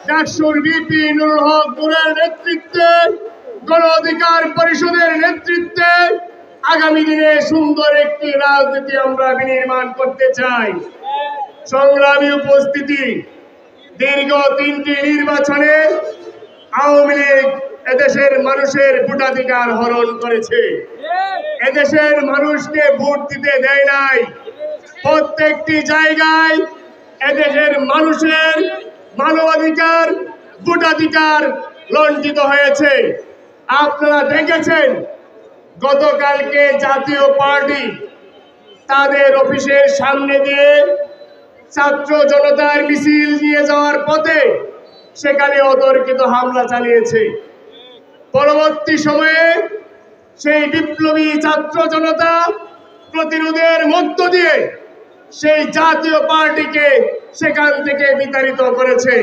ডাকসুর ভিপি নুরুল হক নূরের নেতৃত্বে, গণ অধিকার পরিষদের নেতৃত্বে আগামী দিনে সুন্দর একটি রাজনীতি আমরা বিনির্মাণ করতে চাই। সংগ্রামী উপস্থিতি, দীর্ঘ 3টি নির্বাচনে আওয়ামী লীগ এদেশের মানুষের ভোটাধিকার হরণ করেছে। এদেশের মানুষকে ভোট দিতে দেয় নাই। প্রত্যেকটি জায়গায় এদেশের মানুষের মানবাধিকার, ভোটাধিকার লঙ্ঘিত হয়েছে। আপনারা দেখেছেন গতকালকে জাতীয় পার্টি তাদের অফিসের সামনে দিয়ে ছাত্র জনতার মিছিল নিয়ে যাওয়ার পথে সেখানে অতর্কিত হামলা চালিয়েছে। পরবর্তী সময়ে সেই বিপ্লবী ছাত্র জনতা প্রতিরোধের মধ্য দিয়ে সেই জাতীয় পার্টিকে সেখান থেকে বিতাড়িত করেছে।